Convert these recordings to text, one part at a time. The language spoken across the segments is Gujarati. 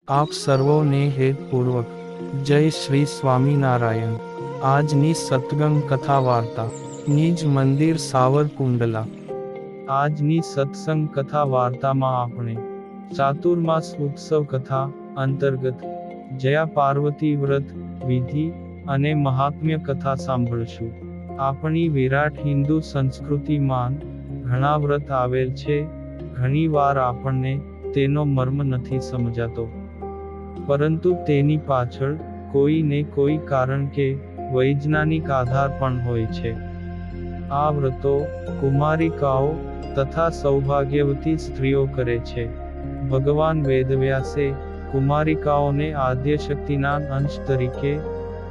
આપ સર્વોને હેતપૂર્વક જય શ્રી સ્વામિનારાયણ। આજની સત્સંગ કથા વાર્તા નિજ મંદિર સાવરકુંડલા। આજની સત્સંગ કથા વાર્તામાં આપણે ચાતુર્માસ ઉત્સવ કથા અંતર્ગત જયા પાર્વતી વ્રત વિધિ અને મહાત્મ્ય કથા સાંભળશું। આપણી વિરાટ હિન્દુ સંસ્કૃતિમાં ઘણા વ્રત આવેલ છે। ઘણી વાર આપણને તેનો મર્મ નથી સમજાતો, પરંતુ તેની પાછળ કોઈ ને કોઈ કારણ કે વૈજ્ઞાનિક આધાર પણ હોય છે। આ વ્રતો કુમારિકાઓ તથા સૌભાગ્યવતી સ્ત્રીઓ કરે છે। ભગવાન વેદવ્યાસે કુમારિકાઓને આદ્યશક્તિના અંશ તરીકે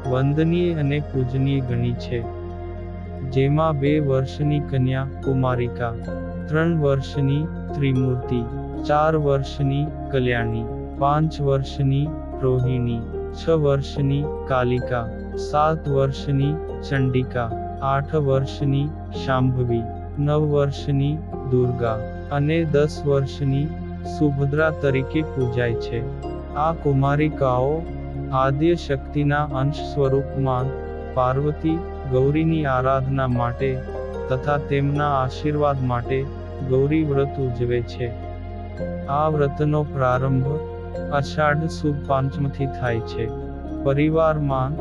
વંદનીય અને પૂજનીય ગણી છે, જેમાં 2 વર્ષની કન્યા કુમારિકા, 3 વર્ષની ત્રિમૂર્તિ, 4 વર્ષની કલ્યાણી, 5 વર્ષની રોહિણી, 6 વર્ષની કાલિકા, 7 વર્ષની ચંડિકા, 8 વર્ષની શાંભવી, 9 વર્ષની દુર્ગા અને 10 વર્ષની સુભદ્રા તરીકે પૂજાય છે। આ કુમારિકાઓ આદ્ય શક્તિના અંશ સ્વરૂપમાં પાર્વતી ગૌરીની આરાધના માટે તથા તેમના આશીર્વાદ માટે ગૌરી વ્રત ઉજવે છે। આ વ્રતનો પ્રારંભ અષાઢ સુદ પાંચમથી થાય છે। પરિવારમાં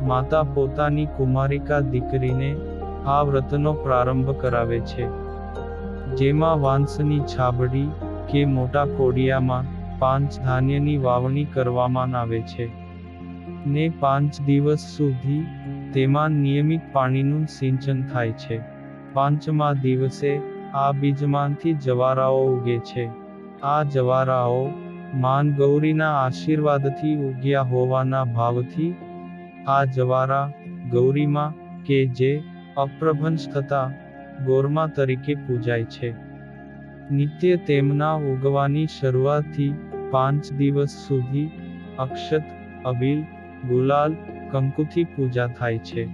માતા પોતાની કુમારિકા દીકરીને આ વ્રતનો પ્રારંભ કરાવે છે, જેમાં વાંસની છાબડી કે મોટા કોડિયામાં 5 ધાન્યની વાવણી કરવામાં આવે છે ને 5 દિવસ સુધી તેમાં નિયમિત પાણીનું સિંચન થાય છે। 5મા દિવસે આ બીજમાંથી જવારાઓ ઉગે છે। આ જવારાઓ માન ગૌરીના આશીર્વાદથી ઉગ્યા હોવાના ભાવથી આ જવારા ગૌરીમાં કે જે અપ્રભંશ થતા ગોરમા તરીકે પૂજાય છે। નિત્ય તેમના ઉગવાની શરૂઆતથી 5 દિવસ સુધી અક્ષત, અબીલ, ગુલાલ, કંકુથી પૂજા થાય છે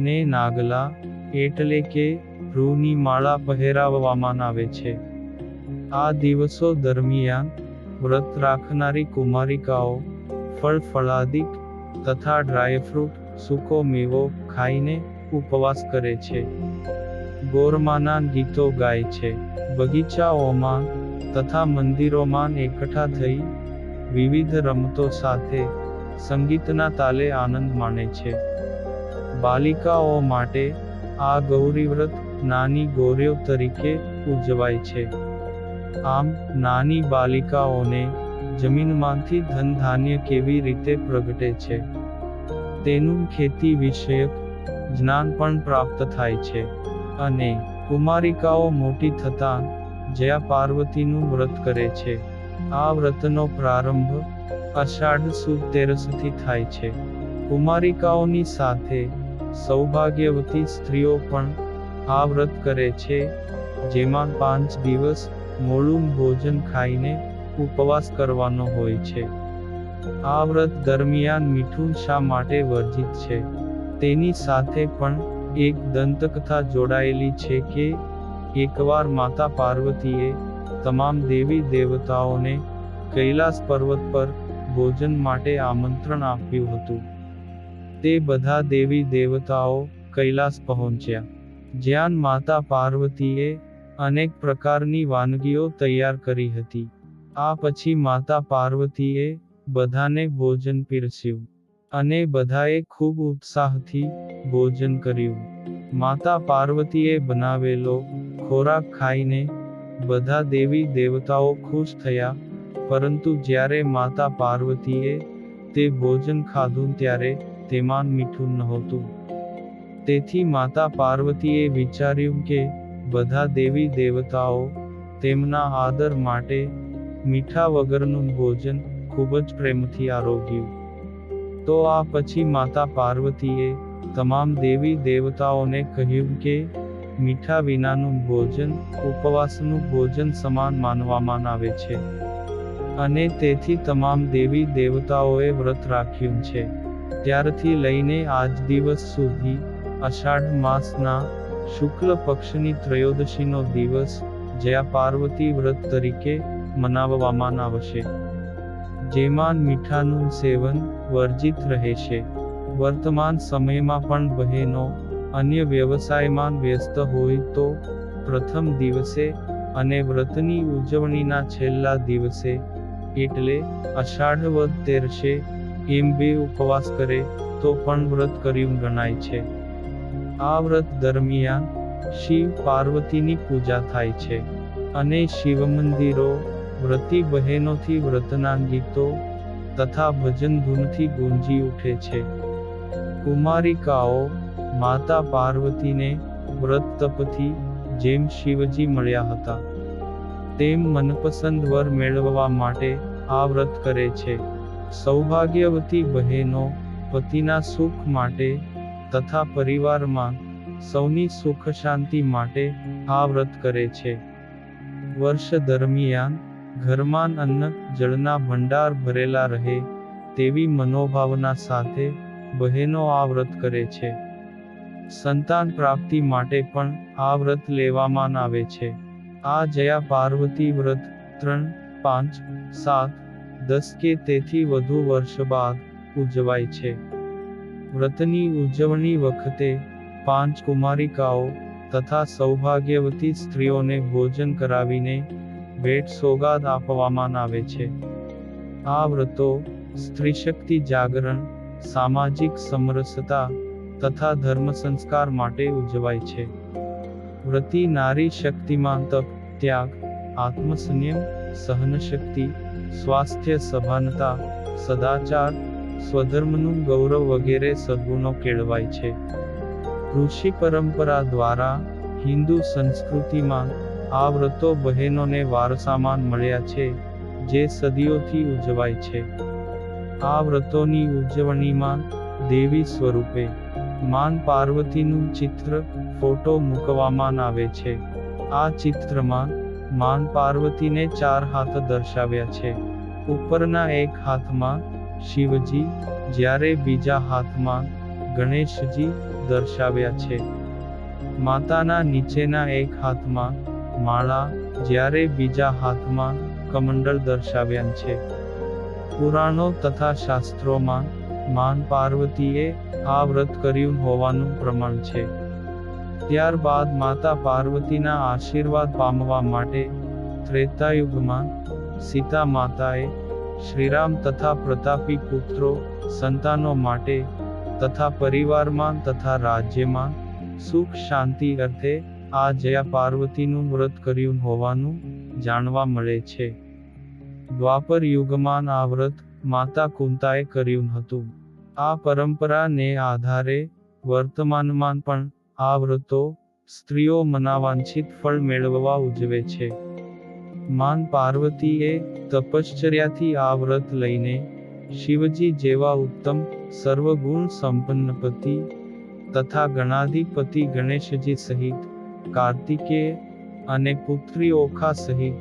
ને નાગલા એટલે કે રૂની માળા પહેરાવવામાં આવે છે। આ દિવસો દરમિયાન વ્રત રાખનારી કુમારિકાઓ ફળ ફળાદિક તથા ડ્રાયફ્રૂટ સૂકો મેવો ખાઈને ઉપવાસ કરે છે, ગોરમાના ગીતો ગાય છે, બગીચાઓમાં તથા મંદિરોમાં એકઠા થઈ વિવિધ રમતો સાથે સંગીતના તાલે આનંદ માણે છે। બાલિકાઓ માટે આ ગૌરી વ્રત નાની ગૌરીઓ તરીકે ઉજવાય છે। આમ નાની બાલિકાઓને જમીનમાંથી ધન ધાન્ય કેવી રીતે પ્રગટે છે તેનું ખેતી વિષયક જ્ઞાન પણ પ્રાપ્ત થાય છે અને કુમારિકાઓ મોટી થતાં જયા પાર્વતીનું વ્રત કરે છે। આ વ્રતનો પ્રારંભ અષાઢ સુદ 13થી થાય છે। કુમારિકાઓની સાથે સૌભાગ્યવતી સ્ત્રીઓ પણ આ વ્રત કરે છે, જેમાં 5 દિવસ મોળું ભોજન ખાઈને ઉપવાસ કરવાનો હોય છે। આ વ્રત દરમિયાન મીઠું શા માટે વર્જિત છે તેની સાથે પણ એક દંતકથા જોડાયેલી છે કે એકવાર માતા પાર્વતીએ તમામ દેવી દેવતાઓને કૈલાસ પર્વત પર ભોજન માટે આમંત્રણ આપ્યું હતું। તે બધા દેવી દેવતાઓ કૈલાસ પહોંચ્યા, જ્યાં માતા પાર્વતીએ અનેક પ્રકારની વાનગીઓ તૈયાર કરી હતી। આ પછી માતા પાર્વતીએ બધાને ભોજન પીરસ્યું અને બધાએ ખૂબ ઉત્સાહથી ભોજન કર્યું। માતા પાર્વતીએ બનાવેલો ખોરાક ખાઈને બધા દેવી દેવતાઓ ખુશ થયા, પરંતુ જ્યારે માતા પાર્વતીએ તે ભોજન ખાધું ત્યારે તેમાં મીઠું નહોતું। તેથી માતા પાર્વતીએ વિચાર્યું કે બધા દેવી દેવતાઓ તેમના આદર માટે મીઠા વગરનું ભોજન ખૂબ જ પ્રેમથી આરોગ્યું। તો આ પછી માતા પાર્વતીએ તમામ દેવી દેવતાઓને કહ્યું કે મીઠા વિનાનું ભોજન ઉપવાસનું ભોજન સમાન માનવામાં આવે છે અને તેથી તમામ દેવી દેવતાઓએ વ્રત રાખ્યું છે। ત્યારથી લઈને આજ દિવસ સુધી અષાઢ માસના શુક્લ પક્ષની ત્રયોદશીનો દિવસ જયા પાર્વતી વ્રત તરીકે મનાવવામાં આવશે। જેમાં મીઠાનું સેવન વર્જિત રહેશે. વર્તમાન સમયમાં પણ બહેનો અન્ય વ્યવસાયમાં વ્યસ્ત હોય તો પ્રથમ દિવસે અને વ્રતની ઉજવણીના છેલ્લા દિવસે એટલે અષાઢ વદ તેરસે એમ 2 ઉપવાસ કરે તો પણ વ્રત કર્યું ગણાય છે. આ વ્રત દરમિયાન શિવ પાર્વતીની પૂજા થાય છે અને શિવમંદિરો વ્રતી બહેનોથી વ્રતના ગીતો તથા ભજન ધૂનથી ગુંજી ઉઠે છે. કુમારિકાઓ માતા પાર્વતીને વ્રત તપથી જેમ શિવજી મળ્યા હતા તેમ મનપસંદ વર મેળવવા માટે આ વ્રત કરે છે. સૌભાગ્યવતી બહેનો પતિના સુખ માટે તથા પરિવારમાં સૌની સુખ શાંતિ માટે આ વ્રત કરે છે. વર્ષ દરમિયાન ઘરમાં અન્ન જળના ભંડાર ભરેલા રહે તેવી મનોભાવના સાથે બહેનો આ વ્રત કરે છે. સંતાન પ્રાપ્તિ માટે પણ આ વ્રત લેવામાં આવે છે. આ જયા પાર્વતી વ્રત 3, 5, 7, 10 કે તેથી વધુ વર્ષ બાદ ઉજવાય છે. વ્રતની ઉજવણી વખતે 5 કુમારિકાઓ તથા સૌભાગ્યવતી સ્ત્રીઓને ભોજન કરાવીને ભેટ સોગાદ આપવામાં આવે છે. આ વ્રતો સ્ત્રીશક્તિ જાગરણ, સામાજિક સમરસતા તથા ધર્મ સંસ્કાર માટે ઉજવાય છે. વ્રતી નારી શક્તિમાં તપ, ત્યાગ, આત્મસંયમ, સહનશક્તિ, સ્વાસ્થ્ય સભાનતા, સદાચાર, સ્વધર્મનું ગૌરવ વગેરે સદ્ગુણો કેળવાય છે. ઋષિ પરંપરા દ્વારા હિન્દુ સંસ્કૃતિમાં આ વ્રતો બહેનોને વારસામાં મળ્યા છે જે સદીઓથી ઉજવાય છે. આ વ્રતોની ઉજવણીમાં દેવી સ્વરૂપે માન પાર્વતીનું ચિત્ર ફોટો મૂકવામાં આવે છે. આ ચિત્રમાં માન પાર્વતીને 4 હાથ દર્શાવ્યા છે. ઉપરના એક હાથમાં શિવજી જ્યારે બીજા હાથમાં ગણેશજી દર્શાવ્યા છે. માતાના નીચેના એક હાથમાં માળા જ્યારે બીજા હાથમાં કમંડળ દર્શાવ્યા છે. પુરાણો તથા શાસ્ત્રોમાં માન પાર્વતીએ આ વ્રત કર્યું હોવાનું પ્રમાણ છે. ત્યારબાદ માતા પાર્વતીના આશીર્વાદ પામવા માટે ત્રેતાયુગમાં સીતા માતાએ શ્રીરામ તથા પ્રતાપી પુત્રો સંતાનો માટે તથા પરિવારમાં તથા રાજ્યમાં સુખ શાંતિ અર્થે આ જયા પાર્વતીનું વ્રત કર્યું હોવાનું જાણવા મળે છે. દ્વાપર યુગમાં આ વ્રત માતા કુંતાએ કર્યું હતું. આ પરંપરાને આધારે વર્તમાનમાં પણ આ વ્રતો સ્ત્રીઓ મનાવાંછિત ફળ મેળવવા ઉજવે છે. માન પાર્વતીએ તપશ્ચર્યાથી આ વ્રત લઈને શિવજી જેવા ઉત્તમ સર્વગુણ સંપન્ન પતિ તથા ગણાધિપતિ ગણેશજી સહિત કાર્તિકેય અને પુત્રી ઓખા સહિત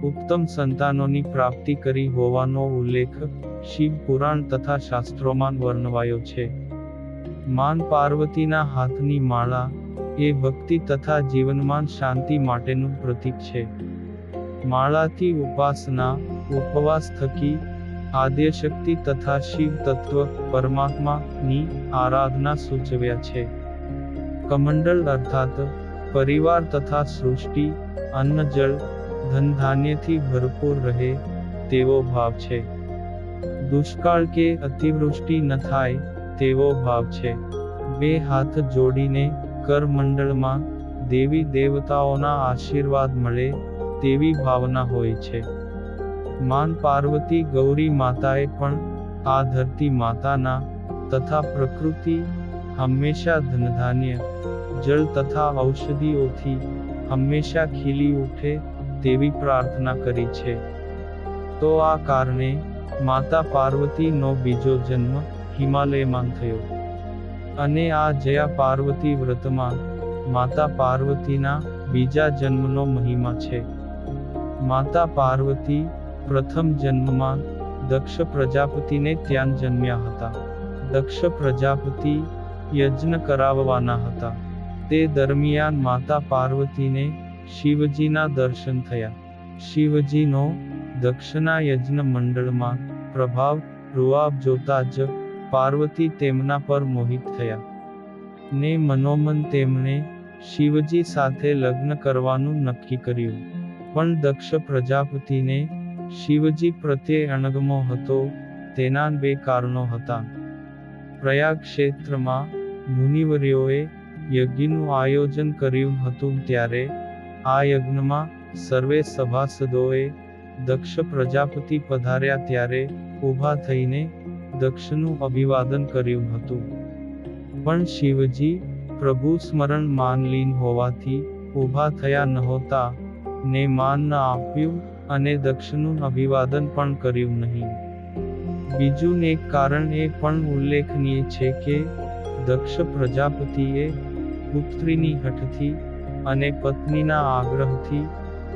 ઉત્તમ સંતાનોની પ્રાપ્તિ કરી હોવાનો ઉલ્લેખ શિવ પુરાણ તથા શાસ્ત્રોમાં વર્ણવાયો છે. માન પાર્વતીના હાથની માળા એ ભક્તિ તથા જીવનમાં શાંતિ માટેનું પ્રતીક છે. માળાથી ઉપાસના, ઉપવાસ થકી આદ્યશક્તિ તથા શિવ તત્વ પરમાત્માની આરાધના સૂચવ્યા છે. કમંડળ અર્થાત પરિવાર તથા સૃષ્ટિ અન્ન જળ ધન ધાન્યથી ભરપૂર રહે તેવો ભાવ છે. દુષ્કાળ કે અતિવૃષ્ટિ ન થાય તેવો ભાવ છે. 2 હાથ જોડીને કરમંડળમાં દેવી દેવતાઓના આશીર્વાદ મળે તેવી ભાવના હોય છે. માન પાર્વતી ગૌરી માતાએ પણ આ ધરતી માતાના તથા પ્રકૃતિ હંમેશા ધનધાન્ય જળ તથા ઔષધિઓથી હંમેશા ખીલી ઉઠે તેવી પ્રાર્થના કરી છે. તો આ કારણે માતા પાર્વતીનો બીજો જન્મ હિમાલયમાં થયો. અને આ જયા પાર્વતી વ્રતમાં માતા પાર્વતીના બીજા જન્મનો મહિમા છે. માતા પાર્વતી પ્રથમ જન્મમાં દક્ષ પ્રજાપતિને ત્યાં જન્મ્યા હતા. દક્ષ પ્રજાપતિ યજ્ઞ કરાવવાના હતા. તે દરમિયાન માતા પાર્વતીને શિવજીના દર્શન થયા. શિવજીનો દક્ષના યજ્ઞ મંડળમાં પ્રભાવ રૂઆબ જોતા જ પાર્વતી તેમના પર મોહિત થયા ને મનોમન તેમણે શિવજી સાથે લગ્ન કરવાનું નક્કી કર્યું. પણ દક્ષ પ્રજાપતિને શિવજી પ્રત્યે અણગમો હતો. તેના 2 કારણો હતા. પ્રયાગ ક્ષેત્રમાં મુનિવર્યોએ યજ્ઞનું આયોજન કર્યું હતું. ત્યારે આ યજ્ઞમાં સર્વે સભાસદોએ દક્ષ પ્રજાપતિ પધાર્યા ત્યારે ઊભા થઈને દક્ષનું અભિવાદન કર્યું હતું. પણ શિવજી પ્રભુ સ્મરણ માન લીન હોવાથી ઊભા થયા નહોતા ને માન ન આપ્યું અને દક્ષનું અભિવાદન પણ કર્યું નહીં. બીજું એક કારણ એ પણ ઉલ્લેખનીય છે કે દક્ષ પ્રજાપતિએ પુત્રીની હઠથી અને પત્નીના આગ્રહથી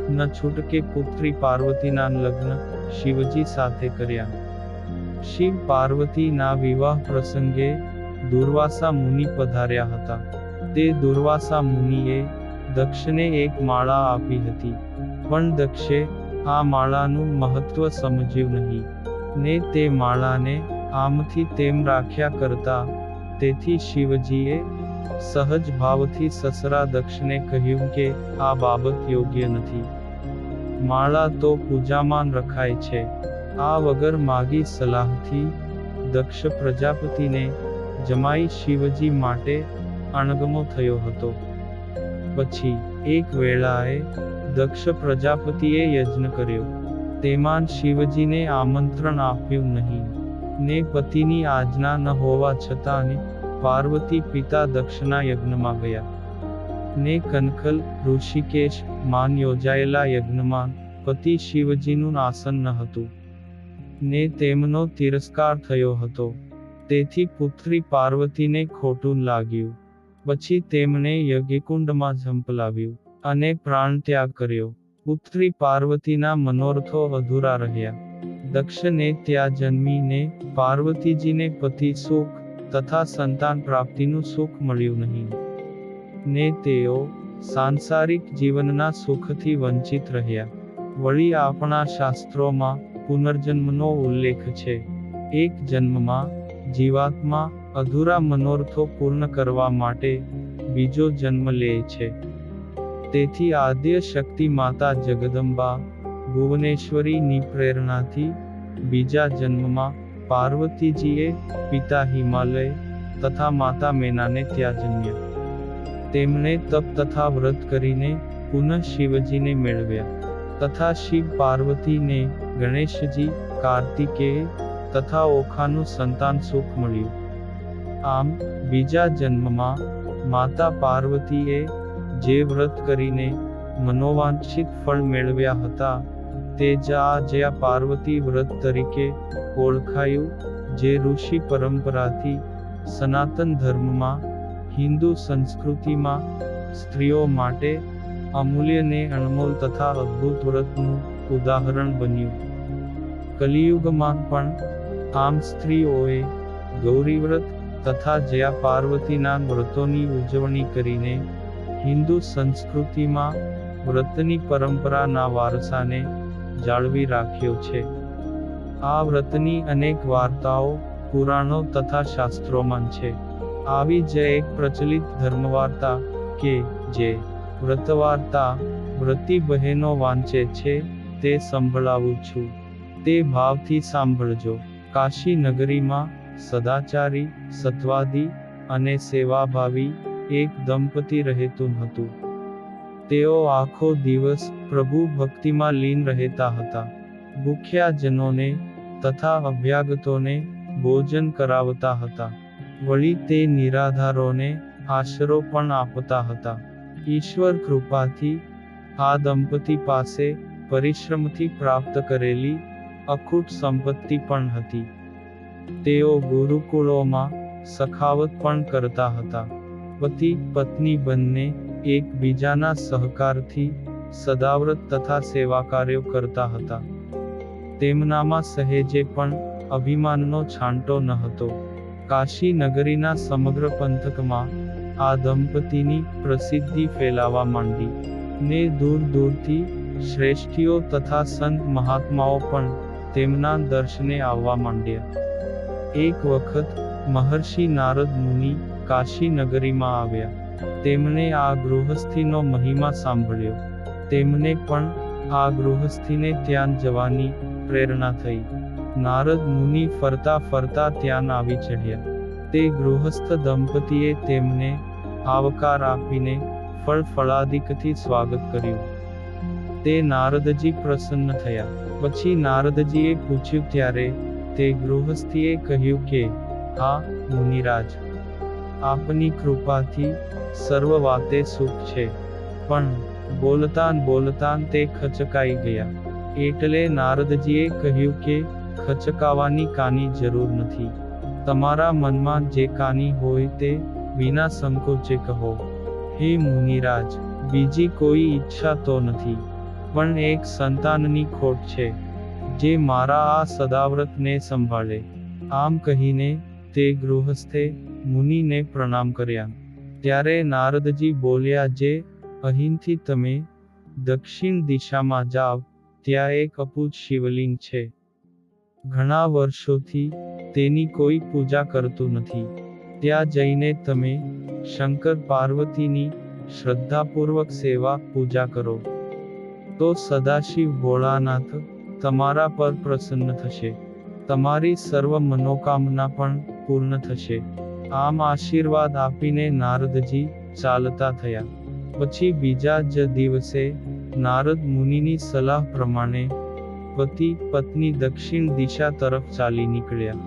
ન છૂટકે પુત્રી પાર્વતીના લગ્ન શિવજી સાથે કર્યા. શિવ પાર્વતીના વિવાહ પ્રસંગે દુર્વાસા મુનિ પધાર્યા હતા. તે દુર્વાસા મુનિએ દક્ષને એક માળા આપી હતી. પણ દક્ષે આ માળાનું મહત્વ સમજ્યું નહીં ને તે માળાને આમથી તેમ રાખ્યા કરતા. તેથી શિવજીએ સહજ ભાવથી સસરા દક્ષને કહ્યું કે આ બાબત યોગ્ય નથી. માળા તો પૂજામાં રખાય છે. આ વગર માગી સલાહથી દક્ષ પ્રજાપતિને જમાઈ શિવજી માટે અણગમો થયો હતો. પછી એક વેળાએ દક્ષ પ્રજાપતિએ યજ્ઞ કર્યો. તેમાં શિવજીને આમંત્રણ આપ્યું નહીં ને પતિની આજ્ઞા ન હોવા છતાં પાર્વતી પિતા દક્ષના યજ્ઞમાં ગયા ને કનખલ ઋષિકેશ માન યોજાયેલા યજ્ઞમાં પતિ શિવજીનું આસન ન હતું ને તેમનો તિરસ્કાર થયો હતો. તેથી પુત્રી પાર્વતીને ખોટું લાગ્યું. પછી તેમણે યજ્ઞકુંડમાં ઝંપલાવ્યું અને પ્રાણત્યાગ કર્યો. પુત્રી પાર્વતીના મનોરથો અધૂરા રહ્યા. દક્ષને ત્યાં જન્મીને પાર્વતીજીને પતિ સુખ તથા સંતાન પ્રાપ્તિનું સુખ મળ્યું નહીં ને તેઓ સાંસારિક જીવનના સુખથી વંચિત રહ્યા. વળી આપણા શાસ્ત્રોમાં પુનર્જન્મનો ઉલ્લેખ છે. એક જન્મમાં જીવાત્મા અધૂરા મનોરથો પૂર્ણ કરવા માટે બીજો જન્મ લે છે. તેથી આદ્ય શક્તિ માતા જગદંબા ભુવનેશ્વરીની પ્રેરણાથી બીજા જન્મમાં પાર્વતીજીએ પિતા હિમાલય તથા માતા મેનાને ત્યાં જન્મ્યા. તેમણે તપ તથા વ્રત કરીને પુનઃ શિવજીને મેળવ્યા તથા શિવ પાર્વતીને ગણેશજી કાર્તિકેય તથા ઓખાનું સંતાન સુખ મળ્યું. આમ બીજા જન્મમાં માતા પાર્વતીએ જે વ્રત કરીને મનોવાંછિત ફળ મેળવ્યા હતા તે જ આ જયા પાર્વતી વ્રત તરીકે ઓળખાયું, જે ઋષિ પરંપરાથી સનાતન ધર્મમાં હિન્દુ સંસ્કૃતિમાં સ્ત્રીઓ માટે અમૂલ્ય ને અણમોલ તથા અદ્ભુત વ્રતનું ઉદાહરણ બન્યું. કલિયુગમાં પણ આમ સ્ત્રીઓએ ગૌરીવ્રત તથા જયા પાર્વતીના વ્રતોની ઉજવણી કરીને હિન્દુ સંસ્કૃતિમાં વ્રતની પરંપરાના વારસાને જાળવી રાખ્યો છે. આ વ્રતની અનેક વાર્તાઓ પુરાણો તથા શાસ્ત્રોમાં છે. આવી જ એક પ્રચલિત ધર્મવાર્તા કે જે વ્રતવાર્તા વ્રતી બહેનો વાંચે છે તે સંભળાવું છું. તે ભાવથી સાંભળજો. કાશી નગરીમાં સદાચારી, સત્વાદી અને સેવાભાવી એક દંપતી રહેતું હતું. તેઓ આખો દિવસ પ્રભુ ભક્તિમાં લીન રહેતા હતા. ભૂખ્યા જનોને તથા અભ્યાગતોને ભોજન કરાવતા હતા. વળી તે નિરાધારોને આશરો પણ આપતા હતા. ઈશ્વર કૃપાથી આ દંપતી પાસે પરિશ્રમથી પ્રાપ્ત કરેલી અખૂટ સંપત્તિ પણ હતી. તેઓ ગુરુકુળોમાં સખાવત પણ કરતા હતા. પતિ પત્ની બંને એકબીજાના સહકારથી સદાવ્રત તથા સેવા કાર્યો કરતા હતા. તેમનામાં સહેજે પણ અભિમાનનો છાંટો ન હતો. કાશી નગરીના સમગ્ર પંથકમાં આ દંપતીની પ્રસિદ્ધિ ફેલાવા માંડી ને દૂર દૂરથી શ્રેષ્ઠીઓ તથા સંત મહાત્માઓ પણ તેમના દર્શને આવવા માંડ્યા. એક વખત મહર્ષિ નારદ મુનિ કાશી નગરીમાં આવ્યા. તેમણે આ ગૃહસ્થીનો મહિમા સાંભળ્યો. તેમને પણ આ ગૃહસ્થીને ત્યાં જવાની પ્રેરણા થઈ. નારદ મુનિ ફરતા ફરતા ત્યાં આવી ચઢ્યા. તે ગૃહસ્થ દંપતીએ તેમને આવકાર આપીને ફળ ફળાદિકથી સ્વાગત કર્યું. તે નારદજી પ્રસન્ન થયા. પછી નારદજીએ પૂછ્યું ત્યારે તે ગૃહસ્થીએ કહ્યું કે, હા મુનિરાજ, આપની કૃપાથી સર્વ વાતે સુખ છે. પણ બોલતાન તે ખચકાઈ ગયા. એટલે નારદજીએ કહ્યું કે, ખચકાવાની કાની જરૂર નથી. તમારા મનમાં જે કાની હોય તે વિના સંકોચે કહો. હે મુનિરાજ, બીજી કોઈ ઈચ્છા તો નથી, પણ એક સંતાનની ખોટ છે, જે મારા આ સદાવ્રતને સંભાળે. આમ કહીને તે ગૃહસ્થે મુનિને પ્રણામ કર્યા. ત્યારે નારદજી બોલ્યા, જે અહીંથી તમે દક્ષિણ દિશામાં જાવ ત્યાં એક અપૂજ શિવલિંગ છે. ઘણા વર્ષોથી તેની કોઈ પૂજા કરતું નથી. ત્યાં જઈને તમે શંકર પાર્વતીની શ્રદ્ધાપૂર્વક સેવા પૂજા કરો, તો સદાશિવ ભોળાનાથ તમારા પર પ્રસન્ન થશે. તમારી સર્વ મનોકામના પણ પૂર્ણ થશે. આમ આશીર્વાદ આપીને નારદજી ચાલતા થયા. પછી બીજા જ દિવસે નારદ મુનિની સલાહ પ્રમાણે પતિ પત્ની દક્ષિણ દિશા તરફ ચાલી નીકળ્યા.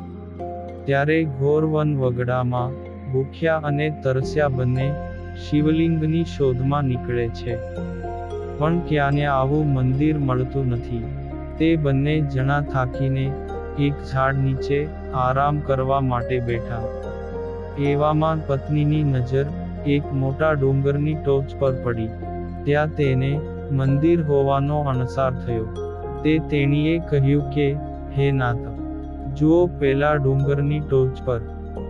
ત્યારે ઘોર વન વગડામાં ભૂખ્યા અને તરસ્યા બંને શિવલિંગની શોધમાં નીકળે છે. પણ ક્યાંને આવું મંદિર મળતું નથી. તે બંને જણા થાકીને એક ઝાડ નીચે આરામ કરવા માટે બેઠા. એવામાં પત્નીની નજર એક મોટા ડુંગરની ટોચ પર પડી. ત્યાં તેને મંદિર હોવાનો અણસાર થયો. તે તેણીએ કહ્યું કે, હે નાથ, જુઓ પેલા ડુંગરની ટોચ પર.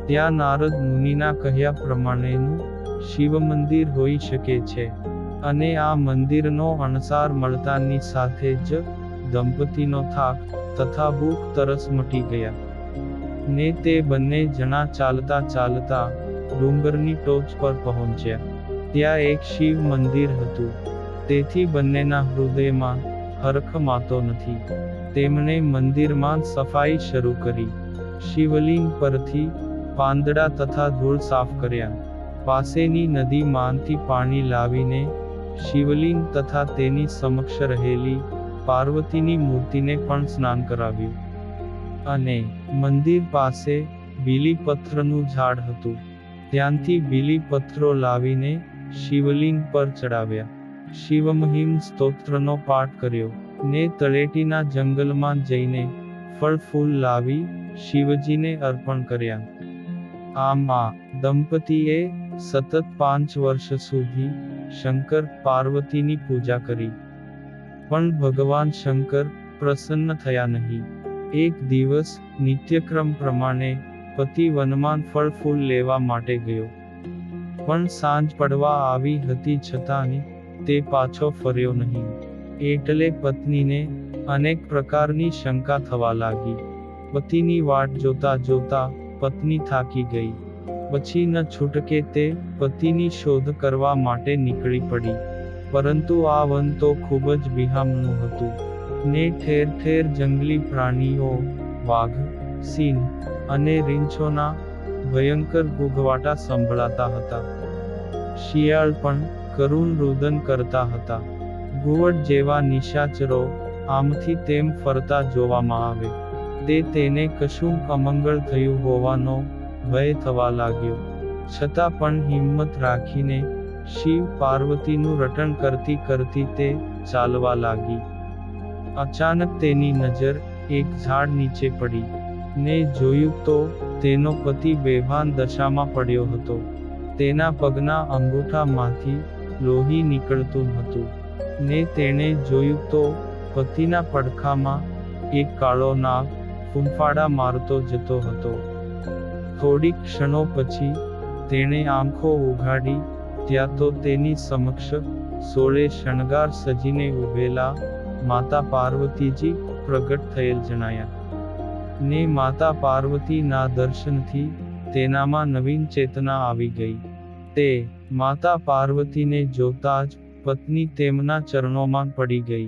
ત્યાં નારદ મુનિના કહ્યા પ્રમાણેનું શિવ મંદિર હોઈ શકે છે. અને આ મંદિરનો અણસાર મળતાની સાથે જ દંપતીનો થાક તથા ભૂખ તરસ મટી ગયા. ને તે બંને જણા ચાલતા ચાલતા ડુંગરની ટોચ પર પહોંચ્યા. ત્યાં એક શિવ મંદિર હતું. તેથી બંનેના હૃદયમાં હરખ માતો નથી. તેમણે મંદિરમાં સફાઈ શરૂ કરી. શિવલિંગ પરથી પાંદડા તથા ધૂળ સાફ કર્યા. પાસેની નદીમાંથી પાણી લાવીને શિવલિંગ તથા તેની સમક્ષ રહેલી પાર્વતીની મૂર્તિને પણ સ્નાન કરાવ્યું. અને મંદિર પાસે બીલીપત્રનું ઝાડ હતું. ત્યાંથી બીલીપત્રો લાવીને શિવલિંગ પર ચડાવ્યા. શિવમહિમ સ્તોત્રનો પાઠ કર્યો. ને તળેટીના જંગલમાં જઈને ફળ ફૂલ લાવી શિવજીને અર્પણ કર્યા. આમ આ દંપતીએ સતત 5 વર્ષ સુધી શંકર પાર્વતીની પૂજા કરી. પણ ભગવાન શંકર પ્રસન્ન થયા નહીં. એક દિવસ નિત્યક્રમ પ્રમાણે પતિ વનમાં ફળ ફૂલ લેવા માટે ગયો. પણ સાંજ પડવા આવી હતી છતાં તે પાછો ફર્યો નહીં. એટલે પત્નીને અનેક પ્રકારની શંકા થવા લાગી. પતિની વાટ જોતા જોતા પત્ની થાકી ગઈ. પછી ન છૂટકે તે પતિની શોધ કરવા માટે નીકળી પડી. પરંતુ આ વન તો ખૂબ જ બિહામણું હતું. ને ઠેર ઠેર જંગલી પ્રાણીઓ, વાઘ, સિંહ અને રીંછોના ભયંકર ઘૂઘવાટા સંભળાતા હતા. શિયાળ પણ કરુણ રુદન કરતા હતા. ઘુવડ જેવા નિશાચરો આમથી તેમ ફરતા જોવામાં આવે. તેને કશું અમંગળ થયું હોવાનો ભય થવા લાગ્યો. છતાં પણ હિંમત રાખીને શિવ પાર્વતીનું રટણ કરતી કરતી તે ચાલવા લાગી. અચાનક તેની નજર એક ઝાડ નીચે પડી. ને જોયું તો તેનો પતિ બેભાન દશામાં પડ્યો હતો. તેના પગના અંગૂઠામાંથી લોહી નીકળતું હતું. ને તેણે જોયું તો પતિના પડખામાં એક કાળો નાગ ફૂંફાડા મારતો જતો હતો. થોડીક ક્ષણો પછી તેણે આંખો ઉઘાડી. ત્યાં તો તેની સમક્ષ 16 શણગાર સજીને ઊભેલા માતા પાર્વતીજી પ્રગટ થયેલ જણાયા. ને માતા પાર્વતીના દર્શનથી તેનામાં નવીન ચેતના આવી ગઈ. તે માતા પાર્વતીને જોતા જ પત્ની તેમના ચરણોમાં પડી ગઈ.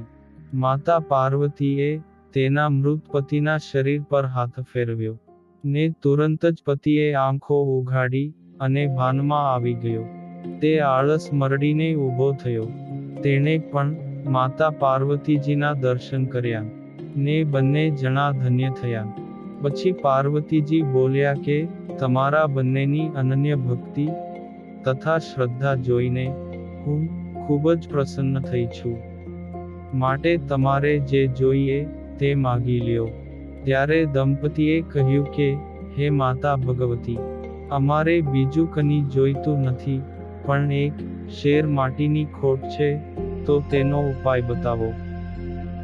માતા પાર્વતીએ તેના મૃત પતિના શરીર પર હાથ ફેરવ્યો, ને તુરંત જ પતિએ આંખો ઉઘાડી અને ભાનમાં આવી ગયો. તે આળસ મરડીને ઊભો થયો. તેણે પણ માતા પાર્વતીજીના દર્શન કર્યા, ને બંને જણા ધન્ય થયા. પછી પાર્વતીજી બોલ્યા કે તમારા બંનેની અનન્ય ભક્તિ તથા શ્રદ્ધા જોઈને હું ખૂબ જ પ્રસન્ન થઈ છું. માટે તમારે જે જોઈએ તે માગી લ્યો. ત્યારે દંપતીએ કહ્યું કે હે માતા ભગવતી, અમારે બીજું કંઈ જોઈતું નથી, પણ એક શેર માટીની ખોટ છે, તો તેનો ઉપાય બતાવો.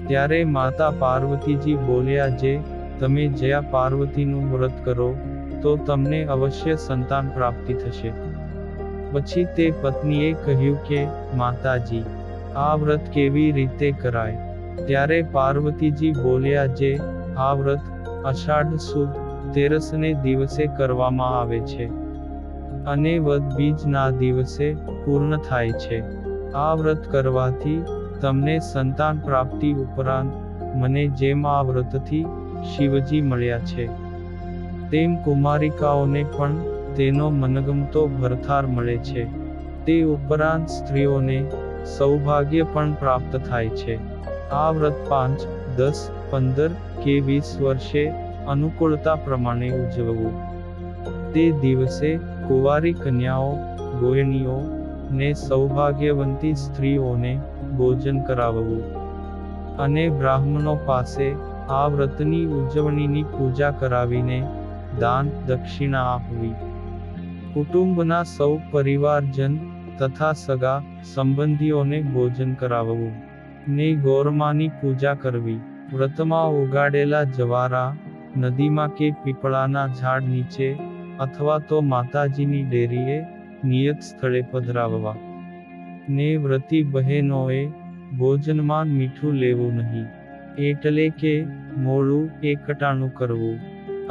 ત્યારે માતા પાર્વતીજી બોલ્યા, જે તમે જયા પાર્વતીનું વ્રત કરો તો તમને અવશ્ય સંતાન પ્રાપ્તિ થશે. પછી તે પત્નીએ કહ્યું કે માતાજી, આ વ્રત કેવી રીતે કરાય? ત્યારે પાર્વતીજી બોલ્યા, જે આ વ્રત અષાઢ સુદ તેરસને દિવસે કરવામાં આવે છે અને વદ બીજના દિવસે પૂર્ણ થાય છે. આ વ્રત કરવાથી તમને સંતાન પ્રાપ્તિ ઉપરાંત મને જેમ આ વ્રતથી શિવજી મળ્યા છે, તેમ કુમારિકાઓને પણ તેનો મનગમતો ભરથાર મળે છે. તે ઉપરાંત સ્ત્રીઓને સૌભાગ્ય પણ પ્રાપ્ત થાય છે. આ વ્રત 5, 10, 15 કે 20 વર્ષે અનુકૂળતા પ્રમાણે ઉજવવું. તે દિવસે કુંવારી કન્યાઓ, ગોયણીઓ ને સૌભાગ્યવંતી સ્ત્રીઓને ભોજન કરાવવું અને બ્રાહ્મણો પાસે આ વ્રતની ઉજવણીની પૂજા કરાવીને દાન દક્ષિણા આપવી. કુટુંબના સૌ પરિવારજન તથા સગા સંબંધીઓને ભોજન કરાવવું ને ગોરમાની પૂજા કરવી. વ્રતમાં ઉગાડેલા જવારા નદીમાં કે પીપળાના ઝાડ નીચે અથવા તો માતાજીની ડેરીએ નિયત સ્થળે પધરાવવા. ને વ્રતી બહેનોએ ભોજનમાં મીઠું લેવું નહીં, એટલે કે મોળું એકટાણું કરવું,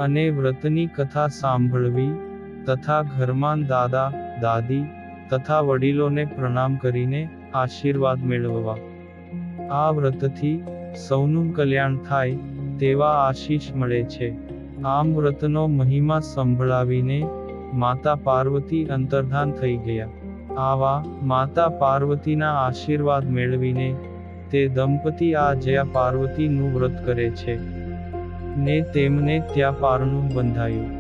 અને વ્રતની કથા સાંભળવી તથા ઘરમાં દાદા દાદી તથા વડીલોને પ્રણામ કરીને આશીર્વાદ મેળવવા. આ વ્રતથી સૌનું કલ્યાણ થાય તેવા આશીષ મળે છે. આમ વ્રતનો મહિમા સંભળાવીને માતા પાર્વતી અંતર્ધાન થઈ ગયા. આવા માતા પાર્વતીના આશીર્વાદ મેળવીને તે દંપતી આ જયા પાર્વતીનું વ્રત કરે છે. ને તેમને ત્યાં પારણું બંધાયું.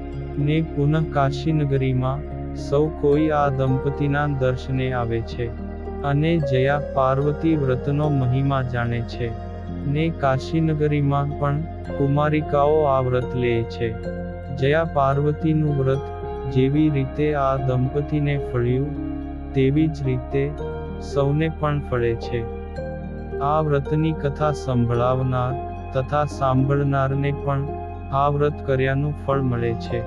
ને પુનઃ કાશીનગરીમાં સૌ કોઈ આ દંપતીના દર્શને આવે છે અને જયા પાર્વતી વ્રતનો મહિમા જાણે છે. ને કાશીનગરીમાં પણ કુમારિકાઓ આ વ્રત લે છે. જયા પાર્વતીનું વ્રત જેવી રીતે આ દંપતીને ફળ્યું, તેવી જ રીતે સૌને પણ ફળે છે. આ વ્રતની કથા સંભળાવનાર તથા સાંભળનારને પણ આ વ્રત કર્યાનું ફળ મળે છે.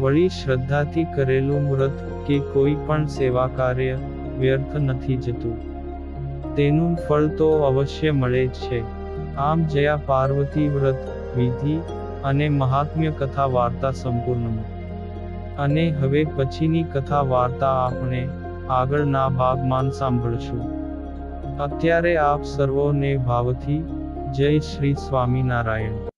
વળી શ્રદ્ધાથી કરેલું વ્રત કે કોઈ પણ સેવા કાર્ય વ્યર્થ નથી જતું. તેનું ફળ તો અવશ્ય મળે જ છે. આમ જયા પાર્વતી વ્રત વિધિ અને મહાત્મ્ય કથા વાર્તા સંપૂર્ણ. અને હવે પછીની કથા વાર્તા આપણે આગળના ભાગમાં સાંભળશું. અત્યારે આપ સર્વોને ભાવથી જય શ્રી સ્વામિનારાયણ.